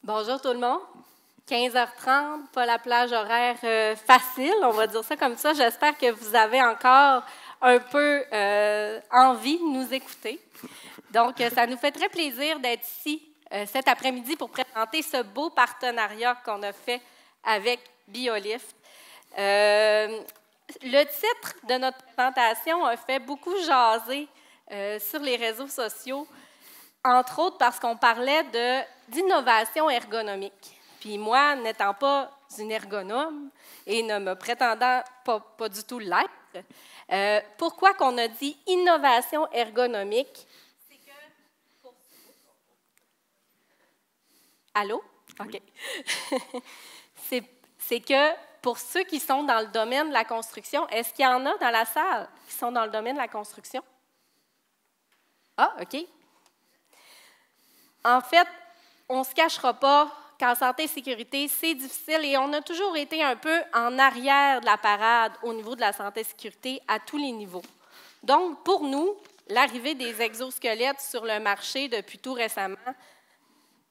Bonjour tout le monde. 15h30, pas la plage horaire facile, on va dire ça comme ça. J'espère que vous avez encore un peu envie de nous écouter. Donc, ça nous fait très plaisir d'être ici cet après-midi pour présenter ce beau partenariat qu'on a fait avec BioLift. Le titre de notre présentation a fait beaucoup jaser sur les réseaux sociaux, entre autres parce qu'on parlait d'innovation ergonomique. Puis moi, n'étant pas une ergonome et ne me prétendant pas du tout l'être, pourquoi qu'on a dit innovation ergonomique? C'est que... Allô? OK. C'est que pour ceux qui sont dans le domaine de la construction, est-ce qu'il y en a dans la salle qui sont dans le domaine de la construction? Ah, OK. En fait, on ne se cachera pas qu'en santé et sécurité, c'est difficile et on a toujours été un peu en arrière de la parade au niveau de la santé et sécurité à tous les niveaux. Donc, pour nous, l'arrivée des exosquelettes sur le marché depuis tout récemment,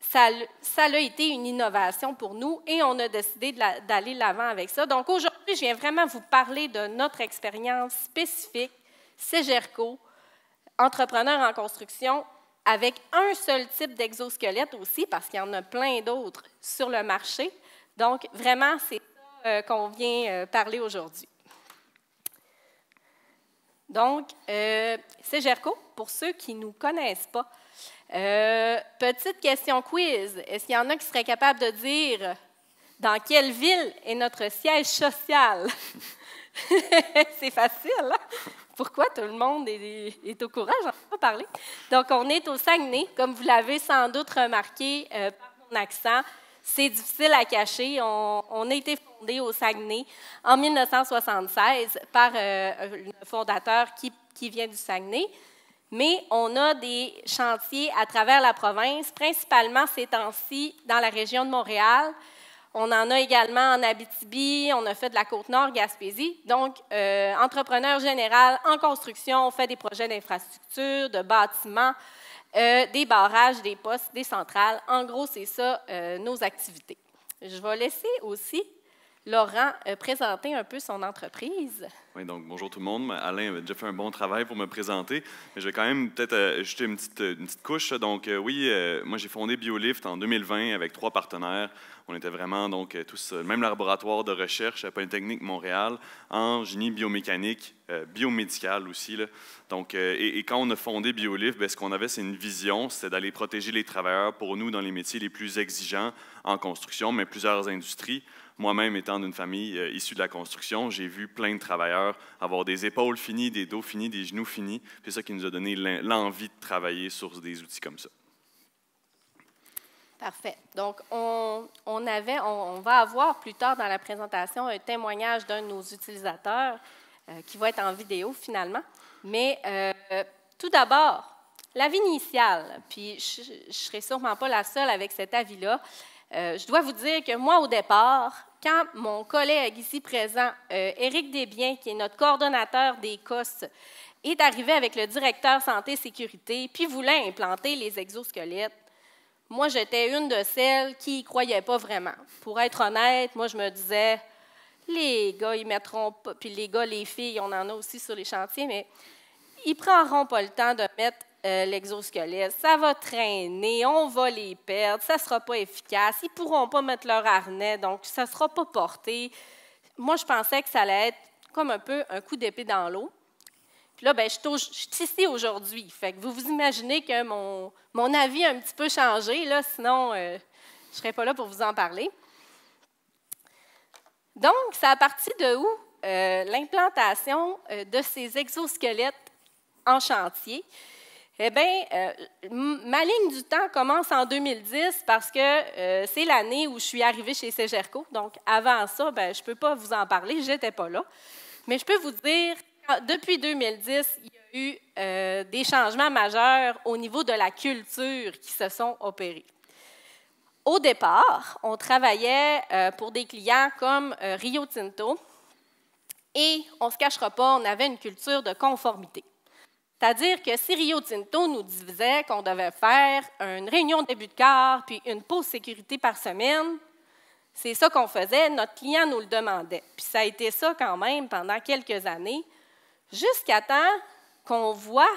ça a été une innovation pour nous et on a décidé d'aller de l'avant avec ça. Donc, aujourd'hui, je viens vraiment vous parler de notre expérience spécifique, Cegerco, entrepreneur en construction, avec un seul type d'exosquelette aussi, parce qu'il y en a plein d'autres sur le marché. Donc, vraiment, c'est ça qu'on vient parler aujourd'hui. Donc, Cegerco, pour ceux qui ne nous connaissent pas, petite question quiz. Est-ce qu'il y en a qui seraient capables de dire dans quelle ville est notre siège social? C'est facile, hein? Pourquoi tout le monde est au courant? J'en ai pas parlé. Donc, on est au Saguenay. Comme vous l'avez sans doute remarqué par mon accent, c'est difficile à cacher. On a été fondé au Saguenay en 1976 par un fondateur qui vient du Saguenay. Mais on a des chantiers à travers la province, principalement ces temps-ci dans la région de Montréal. On en a également en Abitibi, on a fait de la Côte-Nord, Gaspésie. Donc, entrepreneur général en construction, on fait des projets d'infrastructure, de bâtiments, des barrages, des postes, des centrales. En gros, c'est ça nos activités. Je vais laisser aussi Laurent présenter un peu son entreprise. Oui, donc bonjour tout le monde. Alain a déjà fait un bon travail pour me présenter, mais je vais quand même peut-être ajouter une petite couche. Donc oui, moi j'ai fondé BioLift en 2020 avec 3 partenaires. On était vraiment donc tous le même laboratoire de recherche à Polytechnique Montréal en génie biomécanique, biomédical aussi, là. Donc, et quand on a fondé BioLift, ce qu'on avait, c'est une vision, c'était d'aller protéger les travailleurs pour nous dans les métiers les plus exigeants en construction, mais plusieurs industries. Moi-même, étant d'une famille issue de la construction, j'ai vu plein de travailleurs avoir des épaules finies, des dos finis, des genoux finis. C'est ça qui nous a donné l'envie de travailler sur des outils comme ça. Parfait. Donc, on va avoir plus tard dans la présentation un témoignage d'un de nos utilisateurs qui va être en vidéo finalement. Mais tout d'abord, l'avis initial, puis je ne serai sûrement pas la seule avec cet avis-là. Je dois vous dire que moi, au départ, quand mon collègue ici présent, Éric Desbiens, qui est notre coordonnateur des COS, est arrivé avec le directeur santé-sécurité, puis voulait implanter les exosquelettes, moi, j'étais une de celles qui n'y croyait pas vraiment. Pour être honnête, moi, je me disais, les gars, ils mettront pas, puis les gars, les filles, on en a aussi sur les chantiers, mais ils ne prendront pas le temps de mettre l'exosquelette, ça va traîner, on va les perdre, ça ne sera pas efficace, ils ne pourront pas mettre leur harnais, donc ça ne sera pas porté. Moi, je pensais que ça allait être comme un peu un coup d'épée dans l'eau. Puis là, je suis ici aujourd'hui. Fait que vous vous imaginez que mon avis a un petit peu changé, là, sinon je ne serais pas là pour vous en parler. Donc, c'est à partir de où l'implantation de ces exosquelettes en chantier? Eh bien, ma ligne du temps commence en 2010 parce que c'est l'année où je suis arrivée chez Cegerco. Donc, avant ça, je ne peux pas vous en parler, je n'étais pas là. Mais je peux vous dire, depuis 2010, il y a eu des changements majeurs au niveau de la culture qui se sont opérés. Au départ, on travaillait pour des clients comme Rio Tinto et on ne se cachera pas, on avait une culture de conformité. C'est-à-dire que si Rio Tinto nous disait qu'on devait faire une réunion de début de quart puis une pause sécurité par semaine, c'est ça qu'on faisait, notre client nous le demandait. Puis ça a été ça quand même pendant quelques années, jusqu'à temps qu'on voit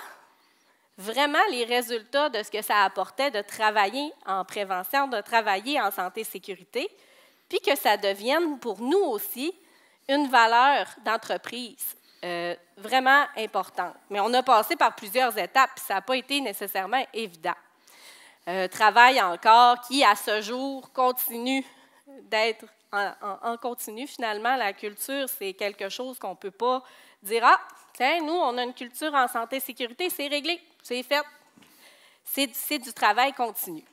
vraiment les résultats de ce que ça apportait de travailler en prévention, de travailler en santé-sécurité, puis que ça devienne pour nous aussi une valeur d'entreprise vraiment importante. Mais on a passé par plusieurs étapes, puis ça n'a pas été nécessairement évident. Travail encore qui, à ce jour, continue d'être en continu. Finalement, la culture, c'est quelque chose qu'on ne peut pas dire « Ah, tiens, nous, on a une culture en santé-sécurité, c'est réglé, c'est fait. » C'est du travail continu.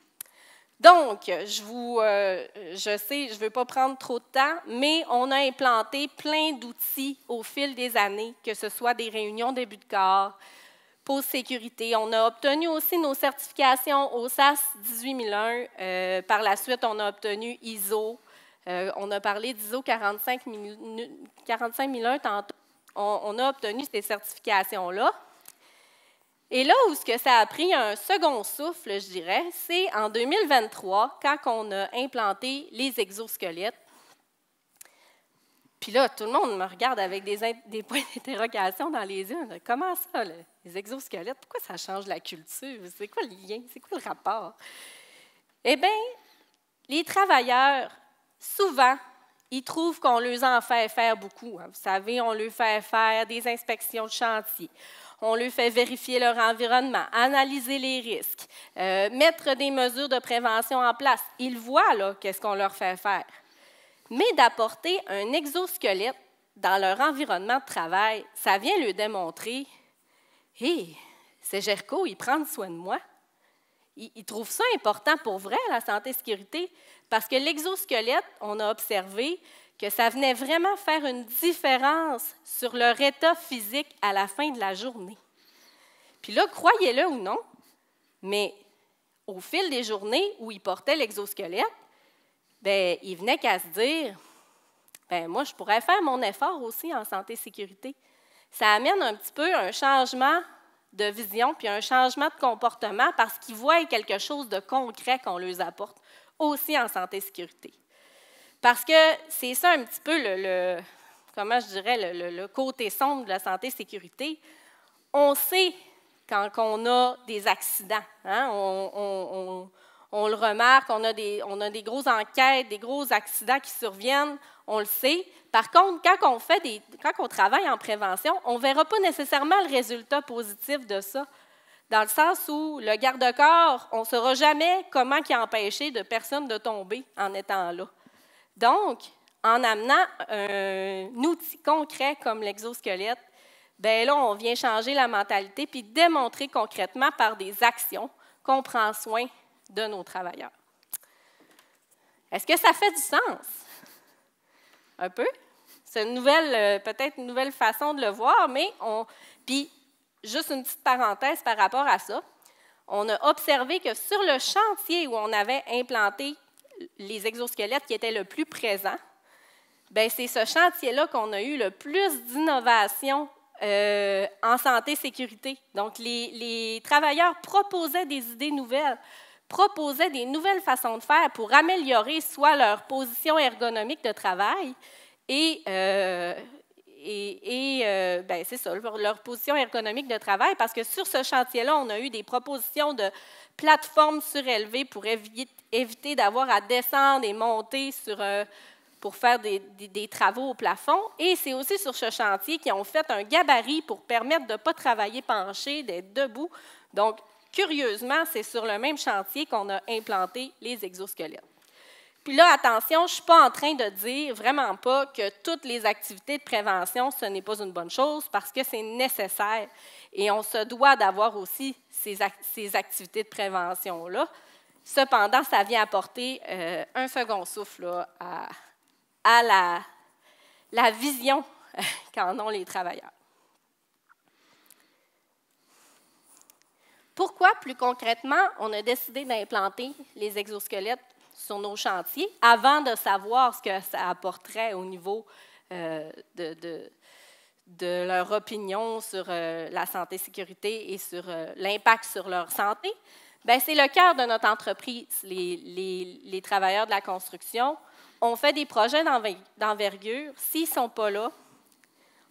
Donc, je sais, je ne veux pas prendre trop de temps, mais on a implanté plein d'outils au fil des années, que ce soit des réunions début de quart, pause sécurité. On a obtenu aussi nos certifications au SAS 18001. Par la suite, on a obtenu ISO. On a parlé d'ISO 45001 tantôt. On a obtenu ces certifications-là. Et là où ce que ça a pris un second souffle, je dirais, c'est en 2023, quand on a implanté les exosquelettes. Puis là, tout le monde me regarde avec des points d'interrogation dans les yeux. Comment ça, les exosquelettes? Pourquoi ça change la culture? C'est quoi le lien? C'est quoi le rapport? Eh bien, les travailleurs, souvent, ils trouvent qu'on leur en fait faire beaucoup. Vous savez, on leur fait faire des inspections de chantier. On leur fait vérifier leur environnement, analyser les risques, mettre des mesures de prévention en place. Ils voient là qu'est-ce qu'on leur fait faire. Mais d'apporter un exosquelette dans leur environnement de travail, ça vient leur démontrer « Hé, c'est Gerco, il prend soin de moi. » Ils trouvent ça important pour vrai, la santé-sécurité, parce que l'exosquelette, on a observé que ça venait vraiment faire une différence sur leur état physique à la fin de la journée. Puis là, croyez-le ou non, mais au fil des journées où ils portaient l'exosquelette, bien, ils venaient qu'à se dire « Bien, moi, je pourrais faire mon effort aussi en santé-sécurité. » Ça amène un petit peu un changement de vision puis un changement de comportement parce qu'ils voient quelque chose de concret qu'on leur apporte aussi en santé-sécurité. Parce que c'est ça un petit peu comment je dirais, le côté sombre de la santé-sécurité. On sait quand on a des accidents. Hein? On le remarque, on a des grosses enquêtes, des gros accidents qui surviennent, on le sait. Par contre, quand on travaille en prévention, on ne verra pas nécessairement le résultat positif de ça. Dans le sens où le garde-corps, on ne saura jamais comment il a empêché de personne de tomber en étant là. Donc, en amenant un outil concret comme l'exosquelette, bien là, on vient changer la mentalité puis démontrer concrètement par des actions qu'on prend soin de nos travailleurs. Est-ce que ça fait du sens? Un peu. C'est peut-être une nouvelle façon de le voir, mais puis, juste une petite parenthèse par rapport à ça, on a observé que sur le chantier où on avait implanté les exosquelettes qui étaient le plus présents, bien, c'est ce chantier-là qu'on a eu le plus d'innovation en santé-sécurité. Donc, les travailleurs proposaient des idées nouvelles, proposaient des nouvelles façons de faire pour améliorer soit leur position ergonomique de travail bien, c'est ça, leur position ergonomique de travail, parce que sur ce chantier-là, on a eu des propositions de plateformes surélevées pour éviter d'avoir à descendre et monter pour faire des travaux au plafond. Et c'est aussi sur ce chantier qu'ils ont fait un gabarit pour permettre de ne pas travailler penché, d'être debout. Donc, curieusement, c'est sur le même chantier qu'on a implanté les exosquelettes. Puis là, attention, je ne suis pas en train de dire vraiment pas que toutes les activités de prévention, ce n'est pas une bonne chose parce que c'est nécessaire. Et on se doit d'avoir aussi ces activités de prévention-là. Cependant, ça vient apporter un second souffle là, à la vision qu'en ont les travailleurs. Pourquoi, plus concrètement, on a décidé d'implanter les exosquelettes sur nos chantiers avant de savoir ce que ça apporterait au niveau de de leur opinion sur la santé-sécurité et sur l'impact sur leur santé, bien, c'est le cœur de notre entreprise. Les travailleurs de la construction, on fait des projets d'envergure. S'ils ne sont pas là,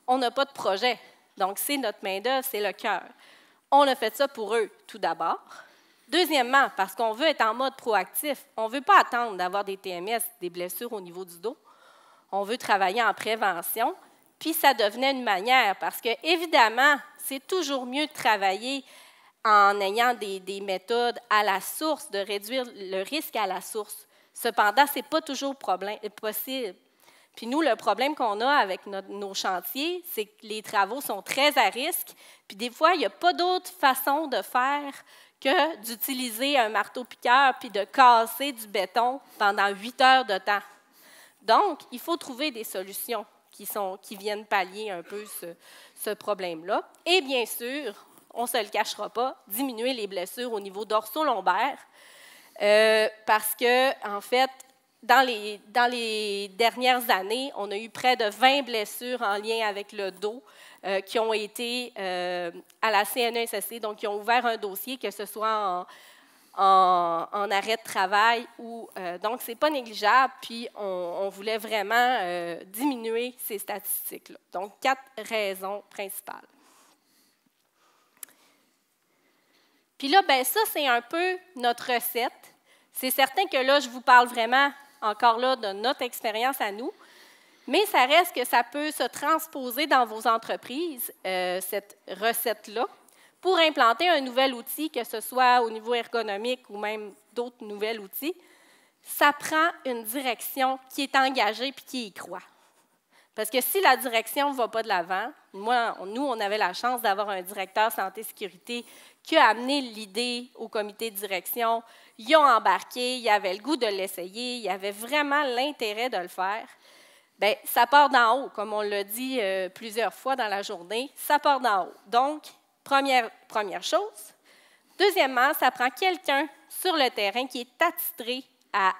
on n'a pas de projet. Donc, c'est notre main-d'œuvre, c'est le cœur. On a fait ça pour eux, tout d'abord. Deuxièmement, parce qu'on veut être en mode proactif. On ne veut pas attendre d'avoir des TMS, des blessures au niveau du dos. On veut travailler en prévention. Puis, ça devenait une manière, parce que, évidemment, c'est toujours mieux de travailler en ayant des méthodes à la source, de réduire le risque à la source. Cependant, ce n'est pas toujours possible. Puis nous, le problème qu'on a avec nos chantiers, c'est que les travaux sont très à risque. Puis des fois, il n'y a pas d'autre façon de faire que d'utiliser un marteau-piqueur puis de casser du béton pendant 8 heures de temps. Donc, il faut trouver des solutions qui viennent pallier un peu ce problème-là. Et bien sûr, on ne se le cachera pas, diminuer les blessures au niveau dorso-lombaire parce que, en fait, dans les dernières années, on a eu près de 20 blessures en lien avec le dos qui ont été à la CNESST, donc qui ont ouvert un dossier, que ce soit en arrêt de travail. Donc, ce n'est pas négligeable, puis on voulait vraiment diminuer ces statistiques-là. Donc, 4 raisons principales. Puis là, bien, ça, c'est un peu notre recette. C'est certain que là, je vous parle vraiment, encore là, de notre expérience à nous, mais ça reste que ça peut se transposer dans vos entreprises, cette recette-là, pour implanter un nouvel outil, que ce soit au niveau ergonomique ou même d'autres nouveaux outils. Ça prend une direction qui est engagée et qui y croit. Parce que si la direction ne va pas de l'avant, nous, on avait la chance d'avoir un directeur santé-sécurité qui a amené l'idée au comité de direction. Ils ont embarqué, ils avaient le goût de l'essayer, ils avaient vraiment l'intérêt de le faire. Bien, ça part d'en haut, comme on l'a dit plusieurs fois dans la journée, ça part d'en haut. Donc, première chose. Deuxièmement, ça prend quelqu'un sur le terrain qui est attitré à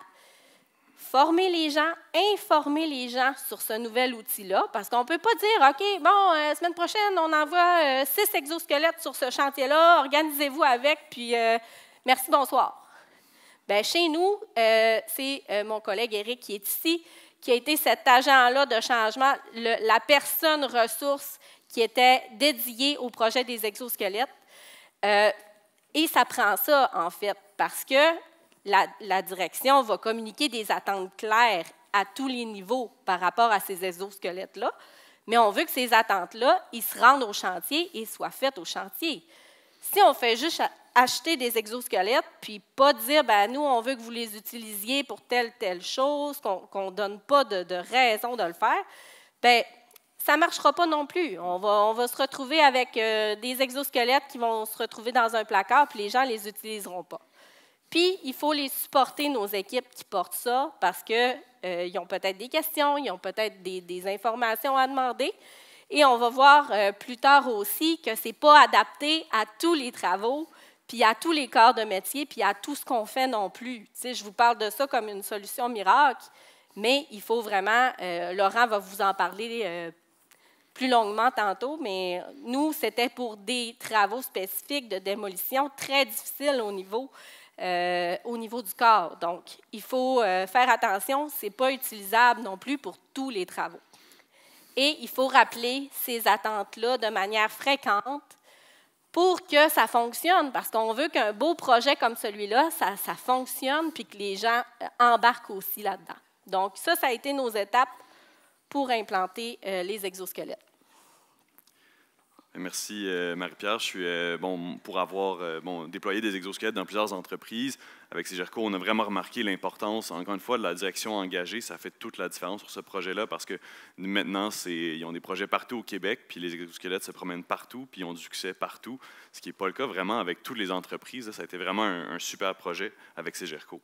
former les gens, informer les gens sur ce nouvel outil-là, parce qu'on ne peut pas dire, OK, bon, semaine prochaine, on envoie 6 exosquelettes sur ce chantier-là, organisez-vous avec, puis merci, bonsoir. Bien, chez nous, c'est mon collègue Éric qui est ici, qui a été cet agent-là de changement, la personne ressource qui était dédiée au projet des exosquelettes. Et ça prend ça, en fait, parce que la direction va communiquer des attentes claires à tous les niveaux par rapport à ces exosquelettes-là, mais on veut que ces attentes-là, ils se rendent au chantier et soient faites au chantier. Si on fait juste acheter des exosquelettes, puis pas dire, bien, nous, on veut que vous les utilisiez pour telle chose, qu'on ne donne pas de raison de le faire, bien, ça ne marchera pas non plus. On va se retrouver avec des exosquelettes qui vont se retrouver dans un placard, puis les gens ne les utiliseront pas. Puis, il faut les supporter, nos équipes qui portent ça, parce qu'ils ont peut-être des questions, ils ont peut-être des informations à demander. Et on va voir plus tard aussi que ce n'est pas adapté à tous les travaux, puis à tous les corps de métier, puis à tout ce qu'on fait non plus. Tu sais, je vous parle de ça comme une solution miracle, mais il faut vraiment, Laurent va vous en parler plus longuement tantôt, mais nous, c'était pour des travaux spécifiques de démolition très difficiles au niveau du corps. Donc, il faut faire attention, ce n'est pas utilisable non plus pour tous les travaux. Et il faut rappeler ces attentes-là de manière fréquente pour que ça fonctionne, parce qu'on veut qu'un beau projet comme celui-là, ça fonctionne, puis que les gens embarquent aussi là-dedans. Donc, ça a été nos étapes pour implanter les exosquelettes. Merci, Marie-Pierre. Je suis pour avoir déployé des exosquelettes dans plusieurs entreprises. Avec CEGERCO, on a vraiment remarqué l'importance, encore une fois, de la direction engagée. Ça fait toute la différence sur ce projet-là parce que maintenant, ils ont des projets partout au Québec, puis les exosquelettes se promènent partout, puis ils ont du succès partout, ce qui n'est pas le cas vraiment avec toutes les entreprises. Ça a été vraiment un super projet avec CEGERCO.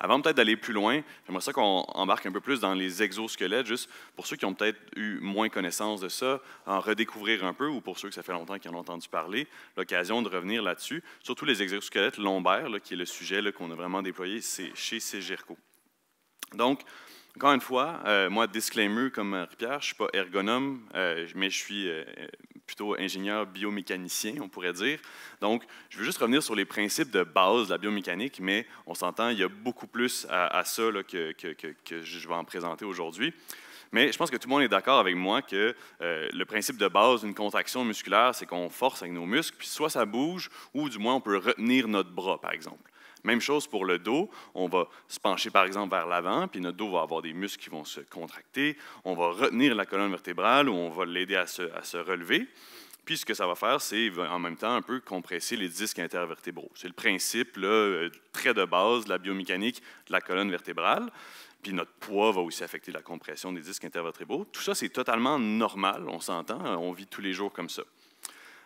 Avant peut-être d'aller plus loin, j'aimerais ça qu'on embarque un peu plus dans les exosquelettes, juste pour ceux qui ont peut-être eu moins connaissance de ça, en redécouvrir un peu, ou pour ceux que ça fait longtemps qu'ils en ont entendu parler, l'occasion de revenir là-dessus, surtout les exosquelettes lombaires, qui est le sujet qu'on a vraiment déployé chez CEGERCO. Donc, Encore une fois, moi, disclaimer comme Marie-Pierre, je ne suis pas ergonome, mais je suis plutôt ingénieur biomécanicien, on pourrait dire. Donc, je veux juste revenir sur les principes de base de la biomécanique, mais on s'entend, il y a beaucoup plus à ça là, que je vais en présenter aujourd'hui. Mais je pense que tout le monde est d'accord avec moi que le principe de base d'une contraction musculaire, c'est qu'on force avec nos muscles, puis soit ça bouge, ou du moins on peut retenir notre bras, par exemple. Même chose pour le dos, on va se pencher par exemple vers l'avant, puis notre dos va avoir des muscles qui vont se contracter, on va retenir la colonne vertébrale ou on va l'aider à se relever. Puis ce que ça va faire, c'est en même temps un peu compresser les disques intervertébraux. C'est le principe là, très de base de la biomécanique de la colonne vertébrale. Puis notre poids va aussi affecter la compression des disques intervertébraux. Tout ça, c'est totalement normal, on s'entend, on vit tous les jours comme ça.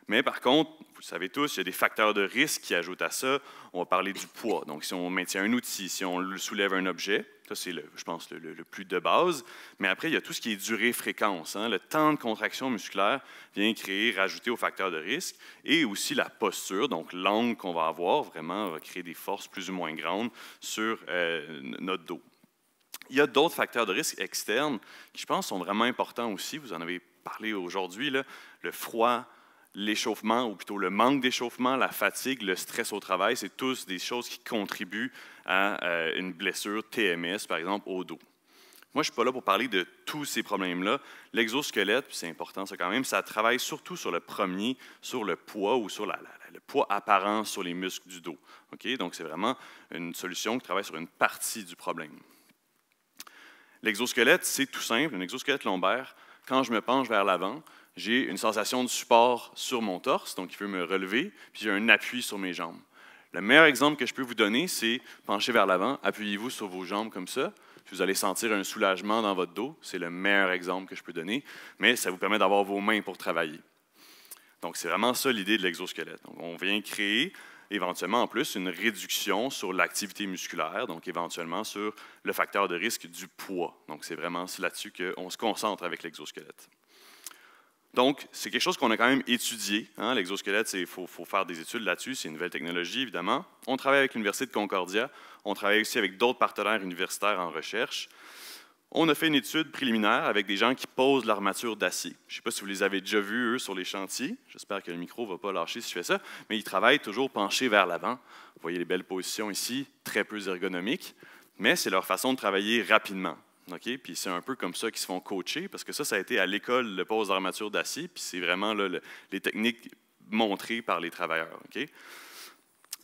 Mais par contre, vous le savez tous, il y a des facteurs de risque qui ajoutent à ça. On va parler du poids. Donc, si on maintient un outil, si on soulève un objet, ça c'est, je pense, le plus de base. Mais après, il y a tout ce qui est durée-fréquence. Hein. Le temps de contraction musculaire vient rajouter aux facteurs de risque. Et aussi la posture, donc l'angle qu'on va avoir, vraiment, va créer des forces plus ou moins grandes sur notre dos. Il y a d'autres facteurs de risque externes qui, je pense, sont vraiment importants aussi. Vous en avez parlé aujourd'hui, le froid, l'échauffement, ou plutôt le manque d'échauffement, la fatigue, le stress au travail, c'est tous des choses qui contribuent à une blessure TMS, par exemple, au dos. Moi, je ne suis pas là pour parler de tous ces problèmes-là. L'exosquelette, c'est important ça quand même, ça travaille surtout sur le premier, sur le poids ou sur le poids apparent sur les muscles du dos. Okay? Donc, c'est vraiment une solution qui travaille sur une partie du problème. L'exosquelette, c'est tout simple, un exosquelette lombaire. Quand je me penche vers l'avant, j'ai une sensation de support sur mon torse, donc il peut me relever, puis j'ai un appui sur mes jambes. Le meilleur exemple que je peux vous donner, c'est pencher vers l'avant, appuyez-vous sur vos jambes comme ça, puis vous allez sentir un soulagement dans votre dos. C'est le meilleur exemple que je peux donner, mais ça vous permet d'avoir vos mains pour travailler. Donc, c'est vraiment ça l'idée de l'exosquelette. Donc, on vient créer éventuellement en plus une réduction sur l'activité musculaire, donc éventuellement sur le facteur de risque du poids. Donc, c'est vraiment là-dessus qu'on se concentre avec l'exosquelette. Donc, c'est quelque chose qu'on a quand même étudié. Hein? L'exosquelette, il faut faire des études là-dessus. C'est une nouvelle technologie, évidemment. On travaille avec l'Université de Concordia. On travaille aussi avec d'autres partenaires universitaires en recherche. On a fait une étude préliminaire avec des gens qui posent l'armature d'acier. Je ne sais pas si vous les avez déjà vus, eux, sur les chantiers. J'espère que le micro ne va pas lâcher si je fais ça. Mais ils travaillent toujours penchés vers l'avant. Vous voyez les belles positions ici, très peu ergonomiques. Mais c'est leur façon de travailler rapidement. Okay? Puis c'est un peu comme ça qu'ils se font coacher, parce que ça a été à l'école de pose d'armature d'acier, puis c'est vraiment là, les techniques montrées par les travailleurs. Okay?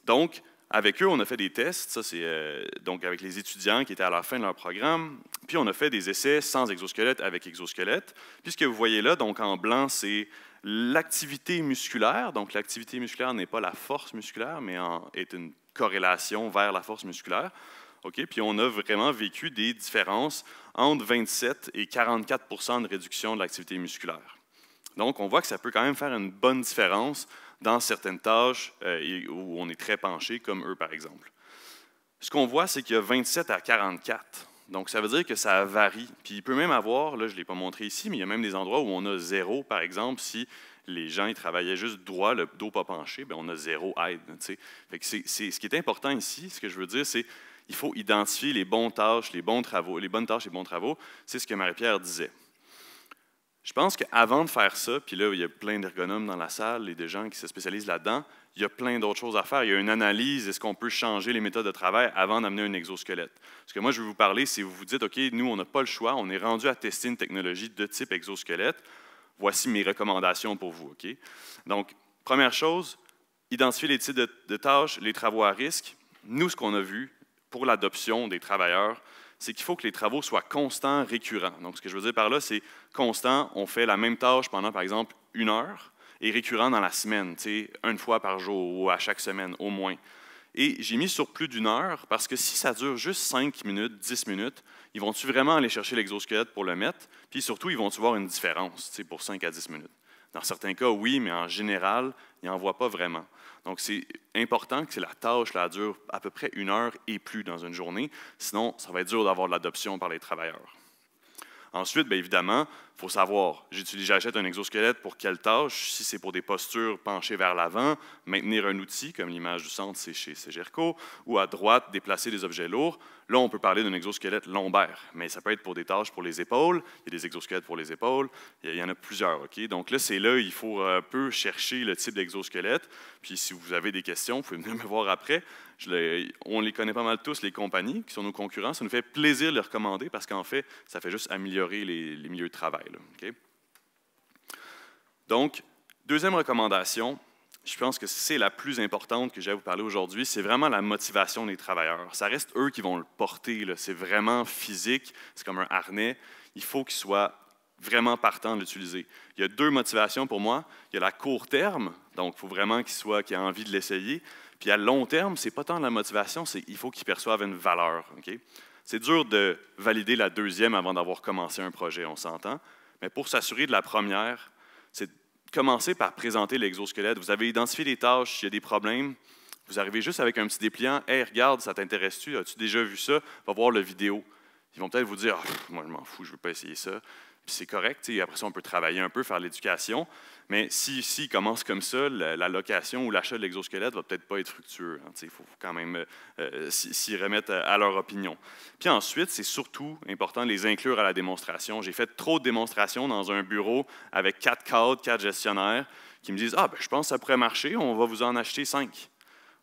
Donc, avec eux, on a fait des tests, ça c'est donc avec les étudiants qui étaient à la fin de leur programme, puis on a fait des essais sans exosquelette, avec exosquelette. Puis ce que vous voyez là, donc en blanc, c'est l'activité musculaire. Donc l'activité musculaire n'est pas la force musculaire, mais est une corrélation vers la force musculaire. Okay? Puis on a vraiment vécu des différences entre 27 et 44 de réduction de l'activité musculaire. Donc, on voit que ça peut quand même faire une bonne différence dans certaines tâches où on est très penché, comme eux, par exemple. Ce qu'on voit, c'est qu'il y a 27 à 44. Donc, ça veut dire que ça varie. Puis, il peut même avoir, là, je ne l'ai pas montré ici, mais il y a même des endroits où on a 0, par exemple, si les gens ils travaillaient juste droit, le dos pas penché, bien, on a 0 aide. Fait que ce qui est important ici, ce que je veux dire, c'est il faut identifier les bonnes tâches, les bonnes travaux. C'est ce que Marie-Pierre disait. Je pense qu'avant de faire ça, puis là, il y a plein d'ergonomes dans la salle et de gens qui se spécialisent là-dedans, il y a plein d'autres choses à faire. Il y a une analyse, est-ce qu'on peut changer les méthodes de travail avant d'amener un exosquelette? Ce que moi, je vais vous parler, c'est vous vous dites, OK, nous, on n'a pas le choix, on est rendu à tester une technologie de type exosquelette. Voici mes recommandations pour vous. Okay? Donc, première chose, identifier les types de tâches, les travaux à risque. Nous, ce qu'on a vu pour l'adoption des travailleurs, c'est qu'il faut que les travaux soient constants, récurrents. Donc, ce que je veux dire par là, c'est constant, on fait la même tâche pendant, par exemple, 1 heure, et récurrent dans la semaine, une fois par jour ou à chaque semaine, au moins. Et j'ai mis sur plus d'1 heure, parce que si ça dure juste 5 minutes, 10 minutes, ils vont-tu vraiment aller chercher l'exosquelette pour le mettre? Puis surtout, ils vont-tu voir une différence pour 5 à 10 minutes? Dans certains cas, oui, mais en général, ils n'en voient pas vraiment. Donc, c'est important que la tâche dure à peu près 1 heure et plus dans une journée. Sinon, ça va être dur d'avoir de l'adoption par les travailleurs. Ensuite, bien évidemment, Il faut savoir, j'achète un exosquelette pour quelle tâche? Si c'est pour des postures penchées vers l'avant, maintenir un outil, comme l'image du centre, c'est chez Cegerco, ou à droite, déplacer des objets lourds. Là, on peut parler d'un exosquelette lombaire, mais ça peut être pour des tâches pour les épaules. Il y a des exosquelettes pour les épaules. Il y en a plusieurs. Okay? Donc là, c'est là il faut un peu chercher le type d'exosquelette. Puis si vous avez des questions, vous pouvez venir me voir après. On les connaît pas mal tous, les compagnies qui sont nos concurrents. Ça nous fait plaisir de les recommander parce qu'en fait, ça fait juste améliorer les milieux de travail. Là, okay? Donc, deuxième recommandation, je pense que c'est la plus importante que j'ai à vous parler aujourd'hui, c'est vraiment la motivation des travailleurs. Ça reste eux qui vont le porter. C'est vraiment physique, c'est comme un harnais. Il faut qu'ils soient vraiment partants de l'utiliser. Il y a deux motivations pour moi. Il y a la court terme, donc il faut vraiment qu'ils aient envie de l'essayer. Puis à long terme, ce n'est pas tant de la motivation, c'est qu'il faut qu'ils perçoivent une valeur. Okay? C'est dur de valider la deuxième avant d'avoir commencé un projet, on s'entend. Mais pour s'assurer de la première, c'est commencer par présenter l'exosquelette. Vous avez identifié les tâches, il y a des problèmes. Vous arrivez juste avec un petit dépliant. « Hey, regarde, ça t'intéresse-tu? As-tu déjà vu ça? Va voir la vidéo. » Ils vont peut-être vous dire « Moi, je m'en fous, je ne veux pas essayer ça. » Puis c'est correct. Après ça, on peut travailler un peu, faire l'éducation. Mais s'ils commencent comme ça, la location ou l'achat de l'exosquelette ne va peut-être pas être fructueux. Il faut quand même s'y remettre à leur opinion. Puis ensuite, c'est surtout important de les inclure à la démonstration. J'ai fait trop de démonstrations dans un bureau avec 4 cadres, 4 gestionnaires qui me disent « Ah, ben, je pense que ça pourrait marcher, on va vous en acheter 5. »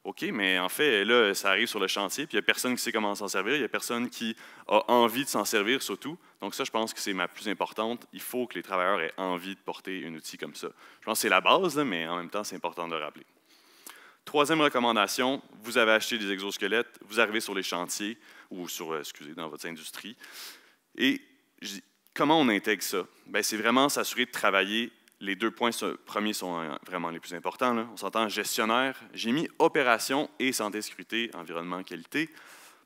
OK, mais en fait, là, ça arrive sur le chantier, puis il n'y a personne qui sait comment s'en servir, il n'y a personne qui a envie de s'en servir surtout. Donc ça, je pense que c'est ma plus importante. Il faut que les travailleurs aient envie de porter un outil comme ça. Je pense que c'est la base, là, mais en même temps, c'est important de le rappeler. Troisième recommandation, vous avez acheté des exosquelettes, vous arrivez sur les chantiers, ou dans votre industrie, et comment on intègre ça? Bien, c'est vraiment s'assurer de travailler. Les deux points premiers sont vraiment les plus importants. Là. On s'entend gestionnaire. J'ai mis opération et santé, sécurité, environnement, qualité.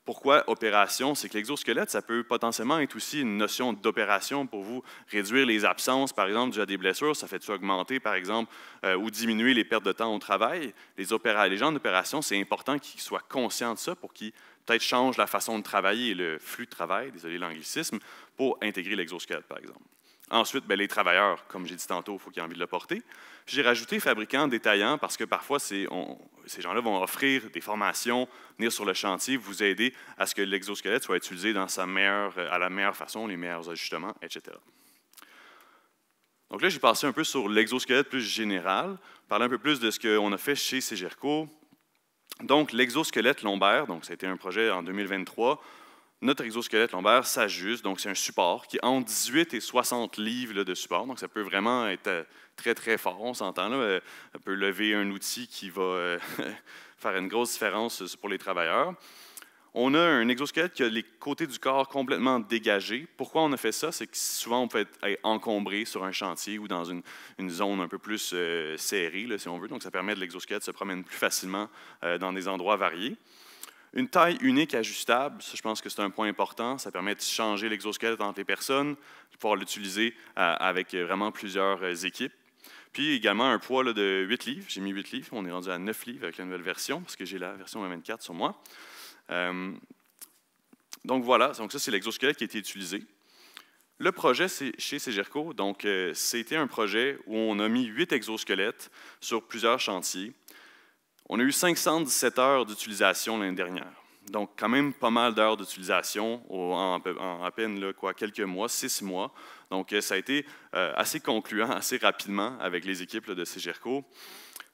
Pourquoi opération? C'est que l'exosquelette, ça peut potentiellement être aussi une notion d'opération pour vous réduire les absences, par exemple, dû à des blessures. Ça fait-tu augmenter, par exemple, ou diminuer les pertes de temps au travail? Les gens d'opération, c'est important qu'ils soient conscients de ça pour qu'ils peut-être changent la façon de travailler et le flux de travail, désolé l'anglicisme, pour intégrer l'exosquelette, par exemple. Ensuite, bien, les travailleurs, comme j'ai dit tantôt, il faut qu'ils aient envie de le porter. J'ai rajouté fabricants, détaillants, parce que parfois, ces gens-là vont offrir des formations, venir sur le chantier, vous aider à ce que l'exosquelette soit utilisé à la meilleure façon, les meilleurs ajustements, etc. Donc là, j'ai passé un peu sur l'exosquelette plus général, parler un peu plus de ce qu'on a fait chez Cegerco. Donc, l'exosquelette lombaire, donc ça a été un projet en 2023. Notre exosquelette lombaire s'ajuste, donc c'est un support qui est entre 18 et 60 livres là, de support, donc ça peut vraiment être très, très fort, on s'entend là. Ça peut lever un outil qui va faire une grosse différence pour les travailleurs. On a un exosquelette qui a les côtés du corps complètement dégagés. Pourquoi on a fait ça? C'est que souvent, on peut être encombré sur un chantier ou dans une zone un peu plus serrée, là, si on veut, donc ça permet de l'exosquelette se promène plus facilement dans des endroits variés. Une taille unique ajustable, ça, je pense que c'est un point important. Ça permet de changer l'exosquelette entre les personnes, de pouvoir l'utiliser avec vraiment plusieurs équipes. Puis également un poids là, de 8 livres. J'ai mis 8 livres. On est rendu à 9 livres avec la nouvelle version, parce que j'ai la version 24 sur moi. Donc voilà, donc ça c'est l'exosquelette qui a été utilisé. Le projet chez Cegerco, donc c'était un projet où on a mis 8 exosquelettes sur plusieurs chantiers. On a eu 517 heures d'utilisation l'année dernière. Donc, quand même pas mal d'heures d'utilisation en à peine là, quelques mois, 6 mois. Donc, ça a été assez concluant, assez rapidement avec les équipes là, de Cegerco.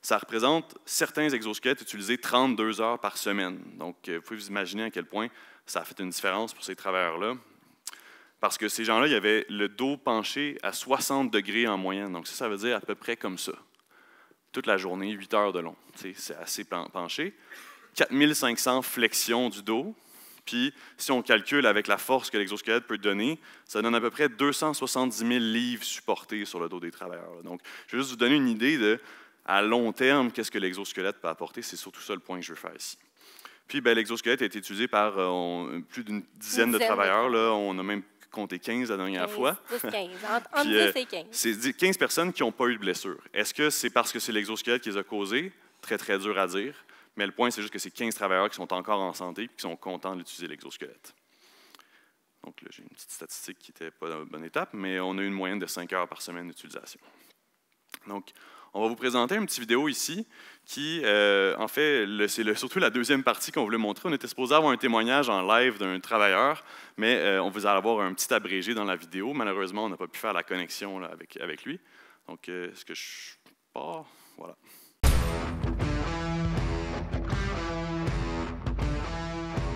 Ça représente certains exosquelettes utilisés 32 heures par semaine. Donc, vous pouvez vous imaginer à quel point ça a fait une différence pour ces travailleurs-là. Parce que ces gens-là, il y avait le dos penché à 60 degrés en moyenne. Donc, ça veut dire à peu près comme ça. Toute la journée, 8 heures de long. C'est assez penché. 4500 flexions du dos. Puis, si on calcule avec la force que l'exosquelette peut donner, ça donne à peu près 270 000 livres supportés sur le dos des travailleurs. Donc, je vais juste vous donner une idée de, à long terme, qu'est-ce que l'exosquelette peut apporter. C'est surtout ça le point que je veux faire ici. Puis, l'exosquelette a été utilisé par plus d'une dizaine de travailleurs. Là, on a même compté 15 la dernière fois. 10, 15. Entre 10 et 15. C'est 15 personnes qui n'ont pas eu de blessure. Est-ce que c'est parce que c'est l'exosquelette qui les a causées? Très, très dur à dire. Mais le point, c'est juste que c'est 15 travailleurs qui sont encore en santé et qui sont contents d'utiliser l'exosquelette. Donc là, j'ai une petite statistique qui n'était pas dans la bonne étape, mais on a une moyenne de 5 heures par semaine d'utilisation. Donc, on va vous présenter une petite vidéo ici qui, en fait, c'est surtout la deuxième partie qu'on voulait montrer. On était supposé avoir un témoignage en live d'un travailleur, mais on vous allez avoir un petit abrégé dans la vidéo. Malheureusement, on n'a pas pu faire la connexion là, avec lui. Donc, est-ce que je pars? Voilà.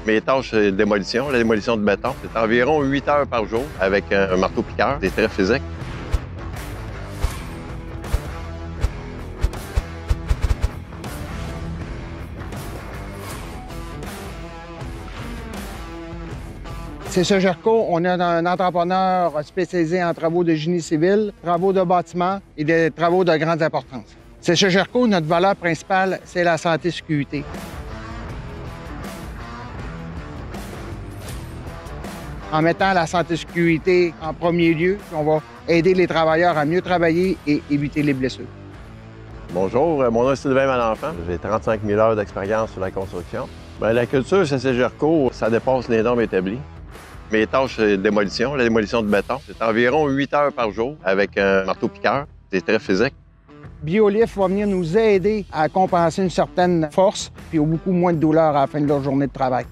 Mes tâches de démolition, la démolition de béton, c'est environ 8 heures par jour avec un marteau-piqueur, des traits physiques. C'est Sogerco, on est un entrepreneur spécialisé en travaux de génie civil, travaux de bâtiment et des travaux de grande importance. C'est Sogerco, notre valeur principale, c'est la santé et sécurité. En mettant la santé et sécurité en premier lieu, on va aider les travailleurs à mieux travailler et éviter les blessures. Bonjour, mon nom est Sylvain Malenfant. J'ai 35 000 heures d'expérience sur la construction. Bien, la culture chez Sogerco, ça dépasse les normes établies. Mes tâches de démolition, la démolition de béton, c'est environ 8 heures par jour avec un marteau-piqueur, des traits physiques. BioLift va venir nous aider à compenser une certaine force puis beaucoup moins de douleur à la fin de leur journée de travail.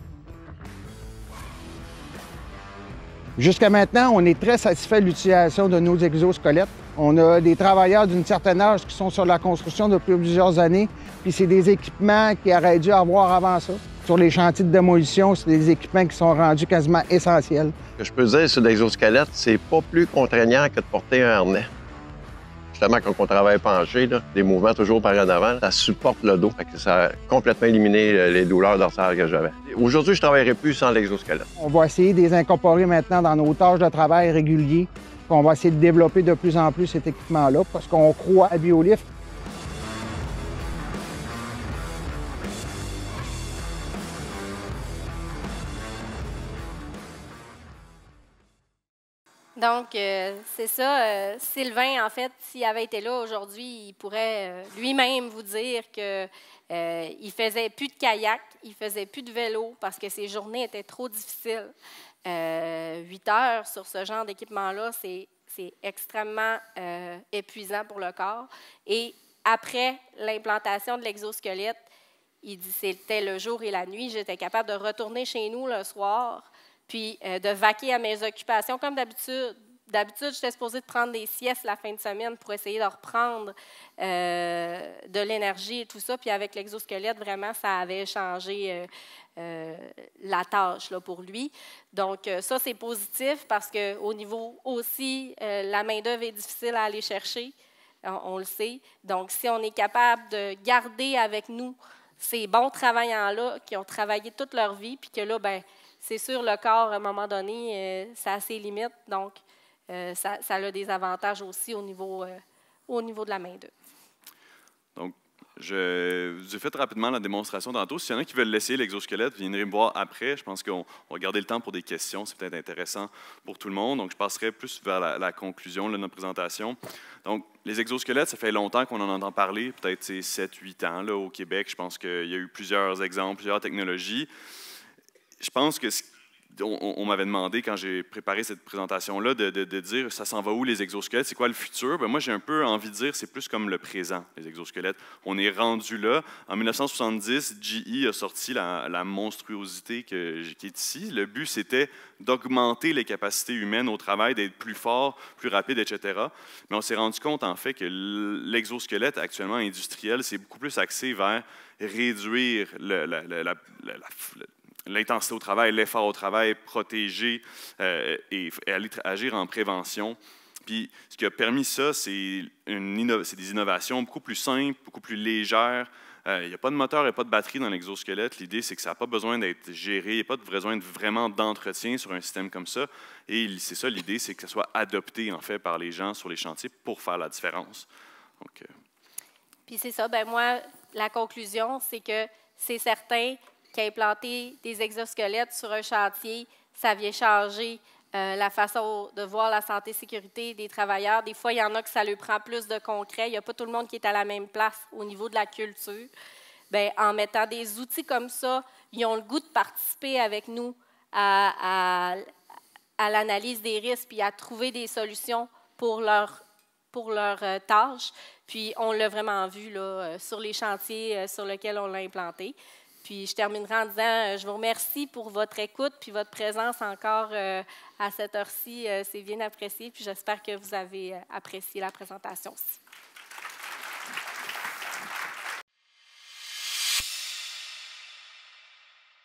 Jusqu'à maintenant, on est très satisfait de l'utilisation de nos exosquelettes. On a des travailleurs d'une certaine âge qui sont sur la construction depuis plusieurs années, puis c'est des équipements qu'ils auraient dû avoir avant ça. Sur les chantiers de démolition, c'est des équipements qui sont rendus quasiment essentiels. Ce que je peux dire sur l'exosquelette, c'est pas plus contraignant que de porter un harnais. Justement, quand on travaille penché, là, des mouvements toujours par en avant, ça supporte le dos. Fait que ça a complètement éliminé les douleurs dorsales que j'avais. Aujourd'hui, je ne travaillerai plus sans l'exosquelette. On va essayer de les incorporer maintenant dans nos tâches de travail réguliers. On va essayer de développer de plus en plus cet équipement-là parce qu'on croit à BioLift. Donc, c'est ça. Sylvain, en fait, s'il avait été là aujourd'hui, il pourrait lui-même vous dire qu'il ne faisait plus de kayak, il ne faisait plus de vélo parce que ses journées étaient trop difficiles. 8 heures sur ce genre d'équipement-là, c'est extrêmement épuisant pour le corps. Et après l'implantation de l'exosquelette, il dit c'était le jour et la nuit. J'étais capable de retourner chez nous le soir, puis de vaquer à mes occupations comme d'habitude. D'habitude, j'étais supposée de prendre des siestes la fin de semaine pour essayer de reprendre de l'énergie et tout ça. Puis avec l'exosquelette, vraiment, ça avait changé la tâche là, pour lui. Donc ça, c'est positif parce qu'au niveau aussi, la main-d'œuvre est difficile à aller chercher, on le sait. Donc si on est capable de garder avec nous ces bons travailleurs-là qui ont travaillé toute leur vie, puis que là, bien, c'est sûr, le corps, à un moment donné, ça a ses limites. Donc, ça a des avantages aussi au niveau de la main-d'œuvre. Donc, je vous ai fait rapidement la démonstration tantôt. S'il y en a qui veulent laisser l'exosquelette, viendrez me voir après. Je pense qu'on va garder le temps pour des questions. C'est peut-être intéressant pour tout le monde. Donc, je passerai plus vers la conclusion de notre présentation. Donc, les exosquelettes, ça fait longtemps qu'on en entend parler, peut-être 7-8 ans là, au Québec. Je pense qu'il y a eu plusieurs exemples, plusieurs technologies. Je pense que on m'avait demandé, quand j'ai préparé cette présentation-là, de dire ça s'en va où les exosquelettes, c'est quoi le futur? Bien, moi, j'ai un peu envie de dire c'est plus comme le présent, les exosquelettes. On est rendu là. En 1970, GE a sorti la monstruosité qui est ici. Le but, c'était d'augmenter les capacités humaines au travail, d'être plus fort, plus rapide, etc. Mais on s'est rendu compte, en fait, que l'exosquelette actuellement industriel, c'est beaucoup plus axé vers réduire l'intensité au travail, l'effort au travail, protéger et agir en prévention. Puis, ce qui a permis ça, c'est des innovations beaucoup plus simples, beaucoup plus légères. Il n'y a pas de moteur et pas de batterie dans l'exosquelette. L'idée, c'est que ça n'a pas besoin d'être géré, il n'y a pas besoin vraiment d'entretien sur un système comme ça. Et c'est ça, l'idée, c'est que ça soit adopté, en fait, par les gens sur les chantiers pour faire la différence. Donc, Puis c'est ça, ben moi, la conclusion, c'est que c'est certain qu'implanter des exosquelettes sur un chantier, ça vient changer la façon de voir la santé et sécurité des travailleurs. Des fois, il y en a que ça leur prend plus de concret. Il n'y a pas tout le monde qui est à la même place au niveau de la culture. Bien, en mettant des outils comme ça, ils ont le goût de participer avec nous à à l'analyse des risques puis à trouver des solutions pour leurs tâches. Puis on l'a vraiment vu là, sur les chantiers sur lesquels on l'a implanté. Puis je terminerai en disant, je vous remercie pour votre écoute puis votre présence encore à cette heure-ci. C'est bien apprécié. Puis j'espère que vous avez apprécié la présentation aussi.